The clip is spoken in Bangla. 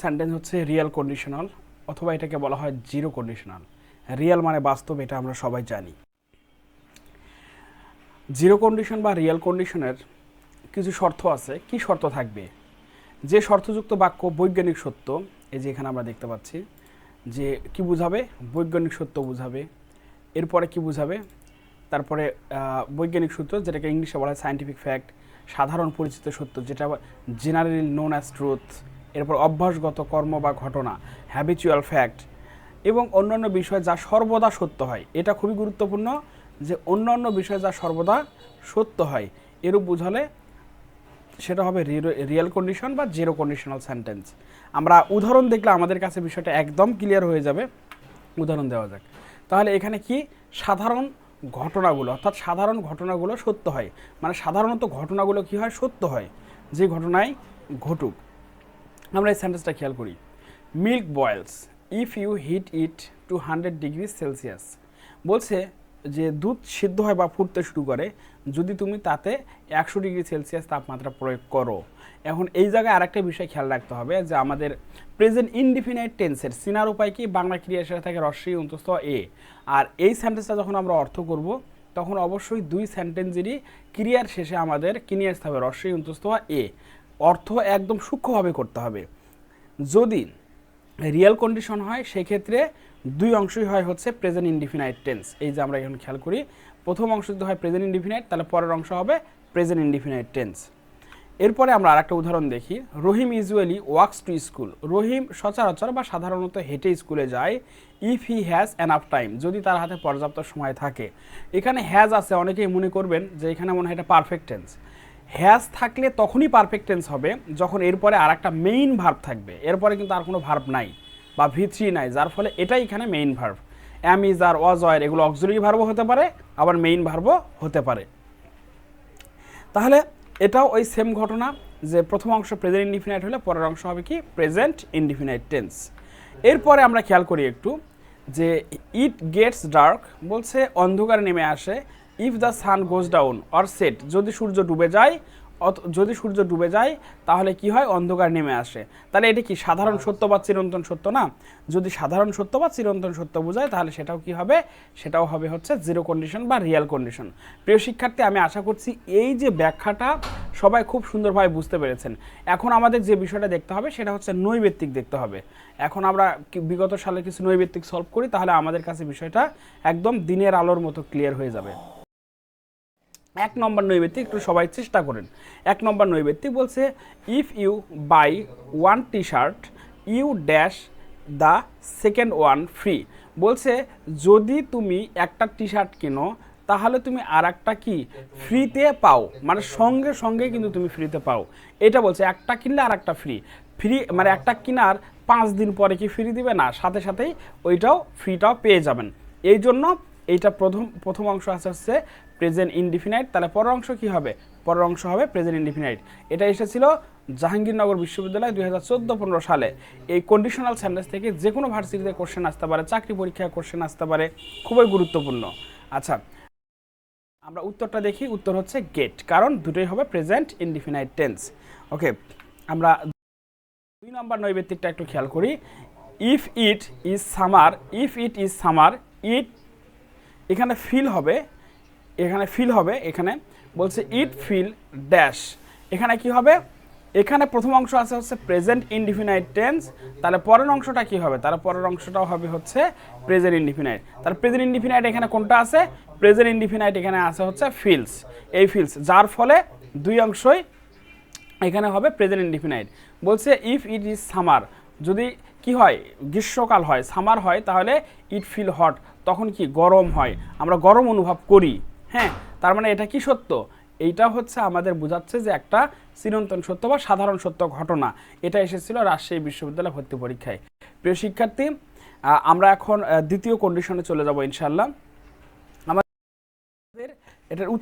সেন্টেন্স হচ্ছে রিয়েল কন্ডিশনাল, অথবা এটাকে বলা হয় জিরো কন্ডিশনাল। রিয়েল মানে বাস্তব, এটা আমরা সবাই জানি। জিরো কন্ডিশন বা রিয়েল কন্ডিশনের কিছু শর্ত আছে। কি শর্ত থাকবে? যে শর্তযুক্ত বাক্য বৈজ্ঞানিক সত্য, এই যে এখানে আমরা দেখতে পাচ্ছি যে কি বুঝাবে, বৈজ্ঞানিক সত্য বুঝাবে। এরপরে কি বুঝাবে, তারপরে বৈজ্ঞানিক সূত্র, যেটাকে ইংলিশে বলা হয় সায়েন্টিফিক ফ্যাক্ট, সাধারণ পরিচিত সত্য, যেটা জেনারেলি নোন অ্যাজ ট্রুথ। এরপর অভ্যাসগত কর্ম বা ঘটনা, হ্যাবিচুয়াল ফ্যাক্ট, এবং অন্যান্য বিষয় যা সর্বদা সত্য হয়। এটা খুবই গুরুত্বপূর্ণ যে অন্যান্য বিষয় যা সর্বদা সত্য হয়, এরূপ বুঝালে সেটা হবে রিয়েল কন্ডিশন বা জিরো কন্ডিশনাল সেন্টেন্স। আমরা উদাহরণ দেখলে আমাদের কাছে বিষয়টা একদম ক্লিয়ার হয়ে যাবে। উদাহরণ দেওয়া যাক। তাহলে এখানে কি সাধারণ ঘটনাগুলো, অর্থাৎ সাধারণ ঘটনাগুলো সত্য হয়, মানে সাধারণত ঘটনাগুলো কি হয়, সত্য হয়, যে ঘটনায় ঘটুক। আমরা এই সেন্টেন্সটা খেয়াল করি। Milk boils if you heat it to 100 degree Celsius. বলছে যে দুধ সিদ্ধ হয় বা ফুটতে শুরু করে যদি তুমি তাতে 100 ডিগ্রি সেলসিয়াস তাপমাত্রা প্রয়োগ করো। এখন এই জায়গায় আরেকটা বিষয় খেয়াল রাখতে হবে যে আমাদের প্রেজেন্ট ইনডিফিনাইট টেন্সের চিনার উপায় কি, বাংলা ক্রিয়ার সাথে থাকে রস্যই অন্তস্থ এ। আর এই সেন্টেন্সটা যখন আমরা অর্থ করব তখন অবশ্যই দুই সেন্টেন্সেরই ক্রিয়ার শেষে আমাদের কি নিয়ে আসতে হবে, রস্যই অন্তস্থ এ। অর্থ একদম সূক্ষ্মভাবে করতে হবে। যদি রিয়েল কন্ডিশন হয় সেক্ষেত্রে দুই অংশই হয় হচ্ছে প্রেজেন্ট ইনডিফিনাইট টেন্স। এই যে আমরা এখন খেয়াল করি, প্রথম অংশ যদি হয় প্রেজেন্ট ইনডিফিনাইট, তাহলে পরের অংশ হবে প্রেজেন্ট ইনডিফিনাইট টেন্স। এরপরে আমরা আরেকটা উদাহরণ দেখি। রহিম ইউজুয়ালি ওয়াক্স টু স্কুল। রহিম সচরাচর বা সাধারণত হেঁটে স্কুলে যায়। If he has enough time, যদি তার হাতে পর্যাপ্ত সময় থাকে। এখানে হ্যাজ আছে, অনেকেই মনে করবেন যে এখানে মনে হয় এটা পারফেক্ট টেন্স। হ্যাজ থাকলে তখনই পারফেক্ট টেন্স হবে যখন এরপরে আর একটা মেইন ভার্ব থাকবে। এরপরে কিন্তু আর কোনো ভার্ব নাই বা ভি3 নাই, যার ফলে এটাই এখানে main verb. Am, is, are, was, were এগুলো অক্সিলারি ভার্বও হতে পারে, আবার মেইন ভার্বও হতে পারে। তাহলে এটাও ওই সেম ঘটনা যে প্রথম অংশ প্রেজেন্ট ইনডিফিনাইট হলে পরের অংশ হবে কি, প্রেজেন্ট ইনডিফিনাইট টেন্স। এরপরে আমরা খেয়াল করি একটু যে ইট গেটস ডার্ক, বলছে অন্ধকার নেমে আসে। If the sun goes down or set, যদি সূর্য ডুবে যায়, তাহলে কি হয়, অন্ধকার নেমে আসে। তাহলে এটা কি সাধারণ সত্য বা চিরন্তন সত্য না? যদি সাধারণ সত্য বা চিরন্তন সত্য বোঝায় তাহলে সেটাও কি হবে, সেটাও হবে হচ্ছে জিরো কন্ডিশন বা রিয়েল কন্ডিশন। প্রিয় শিক্ষার্থী, আমি আশা করছি এই যে ব্যাখ্যাটা সবাই খুব সুন্দরভাবে বুঝতে পেরেছেন। এখন আমাদের যে বিষয়টা দেখতে হবে সেটা হচ্ছে নৈবেত্তিক দেখতে হবে। এখন আমরা বিগত সালে কিছু নৈবেত্তিক সলভ করি, তাহলে আমাদের কাছে বিষয়টা একদম দিনের আলোর মতো ক্লিয়ার হয়ে যাবে। 1 নম্বর নৈবেত্তিক একটু সবাই চেষ্টা করেন। 1 নম্বর নৈবেত্তিক বলছে if you buy 1 T shirt you dash the second one free. বলছে যদি তুমি একটা টি শার্ট কেনো তাহলে তুমি আর একটা কি ফ্রিতে পাও, মানে সঙ্গে সঙ্গে কিন্তু তুমি ফ্রিতে পাও। এটা বলছে একটা কিনলে আর একটা ফ্রি। ফ্রি মানে একটা কেনার 5 দিন পরে কি ফ্রি দিবে না, সাথে সাথেই ওইটাও ফ্রিটাও পেয়ে যাবেন। এই জন্য এইটা প্রথম অংশ আছে হচ্ছে প্রেজেন্ট ইনডিফিনাইট, তাহলে পরের অংশ কি হবে, পরের অংশ হবে প্রেজেন্ট ইনডিফিনাইট। এটা এসেছিল জাহাঙ্গীরনগর বিশ্ববিদ্যালয় 2014-15 সালে। এই কন্ডিশনাল সেন্টেন্স থেকে যে কোনো ভার্সিটিতে কোশ্চেন আসতে পারে, চাকরি পরীক্ষায় কোশ্চেন আসতে পারে, খুবই গুরুত্বপূর্ণ। আচ্ছা, আমরা উত্তরটা দেখি। উত্তর হচ্ছে গেট, কারণ দুটোই হবে প্রেজেন্ট ইনডিফিনাইট টেন্স। ওকে, আমরা 2 নম্বর নৈবেত্তিকটা একটু খেয়াল করি। ইফ ইট ইজ সামার ইট, এখানে ফিল হবে, এখানে বলছে ইট ফিল ড্যাশ। এখানে কি হবে, এখানে প্রথম অংশ আছে হচ্ছে প্রেজেন্ট ইনডিফিনাইট টেন্স, তাহলে পরের অংশটা কি হবে, তাহলে পরের অংশটাও হবে হচ্ছে প্রেজেন্ট ইনডিফিনাইট। তাহলে প্রেজেন্ট ইনডিফিনাইট এখানে কোনটা আছে, প্রেজেন্ট ইনডিফিনাইট এখানে আছে হচ্ছে ফিলস, এই ফিলস, যার ফলে দুই অংশই এখানে হবে প্রেজেন্ট ইনডিফিনাইট। বলছে ইফ ইট ইজ সামার, যদি কি হয়, গ্রীষ্মকাল হয়, সামার হয়, তাহলে ইট ফিল হট, তখন কি গরম হয়, আমরা গরম অনুভব করি। হ্যাঁ, তার মানে এটা কি সত্য, এইটা হচ্ছে আমাদের বোঝাচ্ছে যে একটা চিরন্তন সত্য বা সাধারণ সত্য ঘটনা। এটা এসেছিল রাজশাহী বিশ্ববিদ্যালয় ভর্তি পরীক্ষায়। প্রিয় শিক্ষার্থী, আমরা এখন দ্বিতীয় কন্ডিশনে চলে যাব ইনশাআল্লাহ। আমাদের এটার